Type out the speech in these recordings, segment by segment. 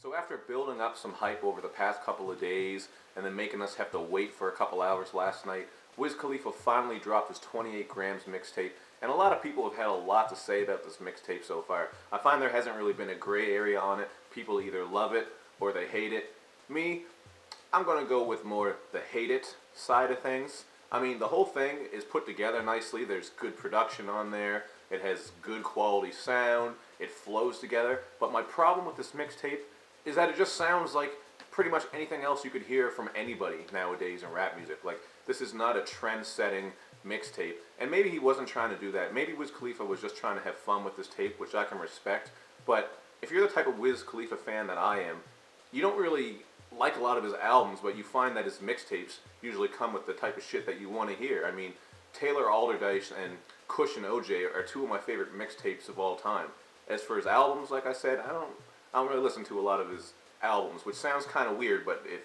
So after building up some hype over the past couple of days and then making us have to wait for a couple hours last night, Wiz Khalifa finally dropped his 28 Grams mixtape, and a lot of people have had a lot to say about this mixtape so far. I find there hasn't really been a gray area on it. People either love it or they hate it. Me, I'm going to go with more the hate it side of things. I mean, the whole thing is put together nicely. There's good production on there. It has good quality sound. It flows together. But my problem with this mixtape is that it just sounds like pretty much anything else you could hear from anybody nowadays in rap music. Like, this is not a trend-setting mixtape. And maybe he wasn't trying to do that. Maybe Wiz Khalifa was just trying to have fun with this tape, which I can respect. But if you're the type of Wiz Khalifa fan that I am, you don't really like a lot of his albums, but you find that his mixtapes usually come with the type of shit that you want to hear. I mean, Taylor Alderdice and Kush and OJ are two of my favorite mixtapes of all time. As for his albums, like I said, I don't really listen to a lot of his albums, which sounds kind of weird, but if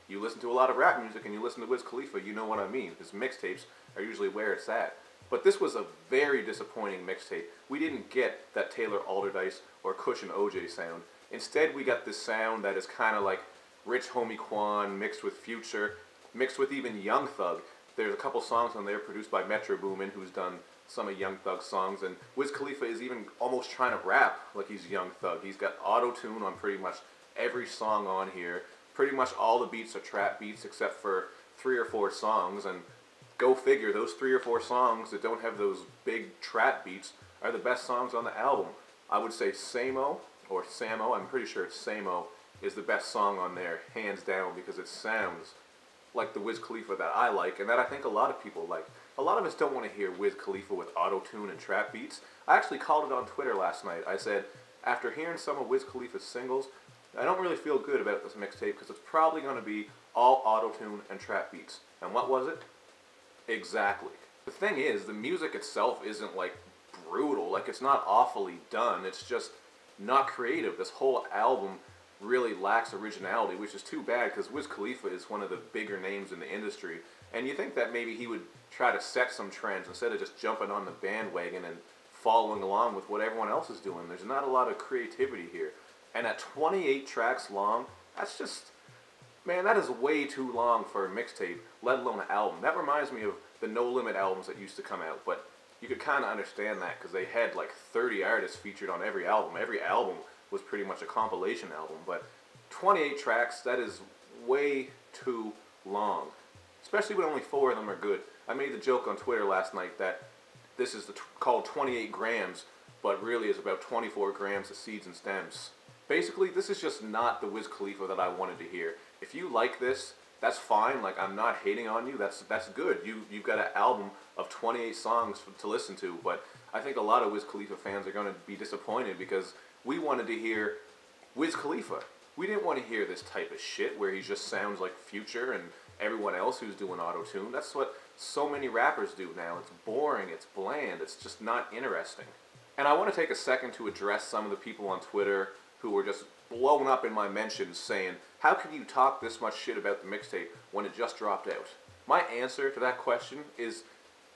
you listen to a lot of rap music and you listen to Wiz Khalifa, you know what I mean. His mixtapes are usually where it's at. But this was a very disappointing mixtape. We didn't get that Taylor Alderdice or Kush and OJ sound. Instead, we got this sound that is kind of like Rich Homie Quan mixed with Future, mixed with even Young Thug. There's a couple songs on there produced by Metro Boomin, who's done some of Young Thug's songs, and Wiz Khalifa is even almost trying to rap like he's Young Thug. He's got auto-tune on pretty much every song on here. Pretty much all the beats are trap beats except for 3 or 4 songs, and go figure, those 3 or 4 songs that don't have those big trap beats are the best songs on the album. I would say Samo, or Samo, I'm pretty sure it's Samo, is the best song on there, hands down, because it sounds like the Wiz Khalifa that I like, and that I think a lot of people like. A lot of us don't want to hear Wiz Khalifa with auto-tune and trap beats. I actually called it on Twitter last night. I said, after hearing some of Wiz Khalifa's singles, I don't really feel good about this mixtape because it's probably going to be all auto-tune and trap beats. And what was it? Exactly. The thing is, the music itself isn't like brutal, like it's not awfully done, it's just not creative. This whole album really lacks originality, which is too bad because Wiz Khalifa is one of the bigger names in the industry, and you think that maybe he would try to set some trends instead of just jumping on the bandwagon and following along with what everyone else is doing. There's not a lot of creativity here. And at 28 tracks long, that's just, man, that is way too long for a mixtape, let alone an album. That reminds me of the No Limit albums that used to come out, but you could kind of understand that because they had like 30 artists featured on every album. Every album was pretty much a compilation album, but 28 tracks, that is way too long, especially when only 4 of them are good. I made the joke on Twitter last night that this is called 28 grams, but really is about 24 grams of seeds and stems. Basically, this is just not the Wiz Khalifa that I wanted to hear. If you like this, that's fine. Like, I'm not hating on you. That's good. You've got an album of 28 songs to listen to, but I think a lot of Wiz Khalifa fans are going to be disappointed because we wanted to hear Wiz Khalifa. We didn't want to hear this type of shit where he just sounds like Future and everyone else who's doing auto-tune. That's what so many rappers do now. It's boring, it's bland, it's just not interesting. And I want to take a second to address some of the people on Twitter who were just blown up in my mentions saying, how can you talk this much shit about the mixtape when it just dropped out? My answer to that question is,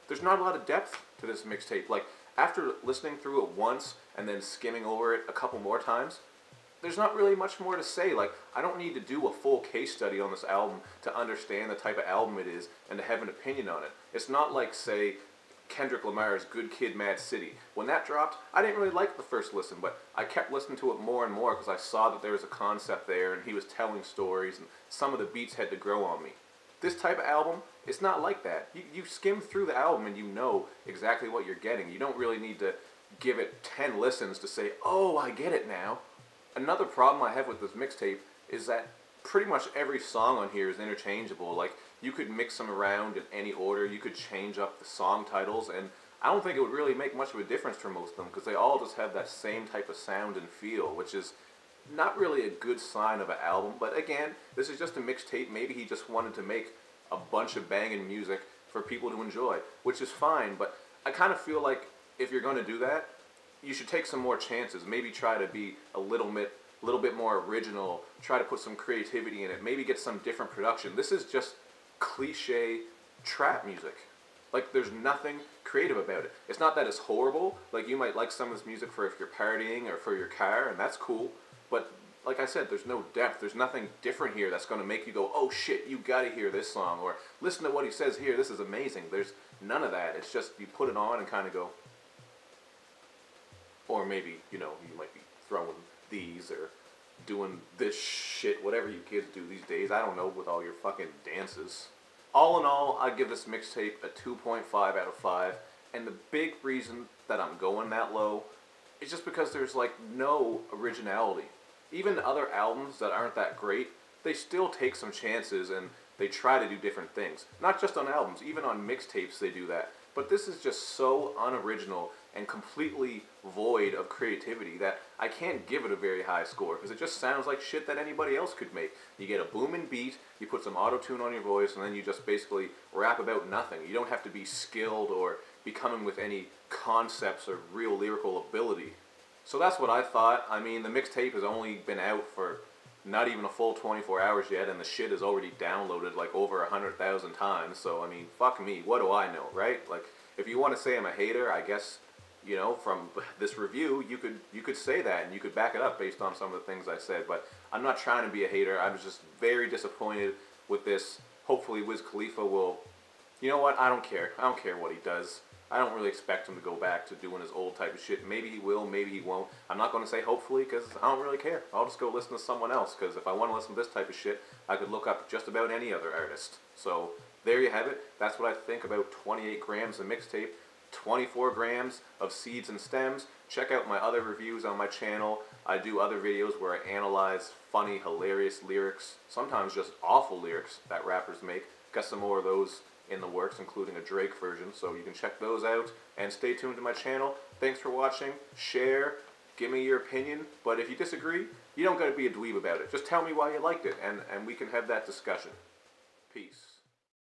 there's not a lot of depth to this mixtape. Like, after listening through it once and then skimming over it a couple more times, there's not really much more to say. Like, I don't need to do a full case study on this album to understand the type of album it is and to have an opinion on it. It's not like, say, Kendrick Lamar's Good Kid, Mad City. When that dropped, I didn't really like the first listen, but I kept listening to it more and more because I saw that there was a concept there and he was telling stories and some of the beats had to grow on me. This type of album, it's not like that. You skim through the album and you know exactly what you're getting. You don't really need to give it 10 listens to say, oh, I get it now. Another problem I have with this mixtape is that pretty much every song on here is interchangeable. Like, you could mix them around in any order, you could change up the song titles, and I don't think it would really make much of a difference for most of them because they all just have that same type of sound and feel, which is not really a good sign of an album. But again, this is just a mixtape. Maybe he just wanted to make a bunch of banging music for people to enjoy, which is fine, but I kind of feel like if you're going to do that, you should take some more chances. Maybe try to be a little bit more original, try to put some creativity in it, maybe get some different production. This is just cliche trap music. Like, there's nothing creative about it. It's not that it's horrible. Like, you might like some of this music for if you're partying or for your car, and that's cool, but like I said, there's no depth. There's nothing different here that's going to make you go, oh shit, you got to hear this song, or listen to what he says here, this is amazing. There's none of that. It's just you put it on and kind of go, or maybe, you know, you might be throwing these or doing this shit, whatever you kids do these days. I don't know, with all your fucking dances. All in all, I give this mixtape a 2.5 out of 5. And the big reason that I'm going that low is just because there's like no originality. Even other albums that aren't that great, they still take some chances and they try to do different things. Not just on albums, even on mixtapes they do that. But this is just so unoriginal and completely void of creativity that I can't give it a very high score because it just sounds like shit that anybody else could make. You get a booming beat, you put some auto-tune on your voice, and then you just basically rap about nothing. You don't have to be skilled or be coming with any concepts or real lyrical ability. So that's what I thought. I mean, the mixtape has only been out for not even a full 24 hours yet, and the shit is already downloaded like over 100,000 times. So, I mean, fuck me. What do I know, right? Like, if you want to say I'm a hater, I guess, you know, from this review, you could say that, and you could back it up based on some of the things I said. But I'm not trying to be a hater. I was just very disappointed with this. Hopefully Wiz Khalifa will, you know what, I don't care. I don't care what he does. I don't really expect him to go back to doing his old type of shit. Maybe he will, maybe he won't. I'm not going to say hopefully because I don't really care. I'll just go listen to someone else because if I want to listen to this type of shit, I could look up just about any other artist. So there you have it. That's what I think about 28 grams of mixtape, 24 grams of seeds and stems. Check out my other reviews on my channel. I do other videos where I analyze funny, hilarious lyrics, sometimes just awful lyrics that rappers make. Got some more of those in the works, including a Drake version, so you can check those out, and stay tuned to my channel. Thanks for watching, share, give me your opinion, but if you disagree, you don't gotta be a dweeb about it. Just tell me why you liked it, and we can have that discussion. Peace.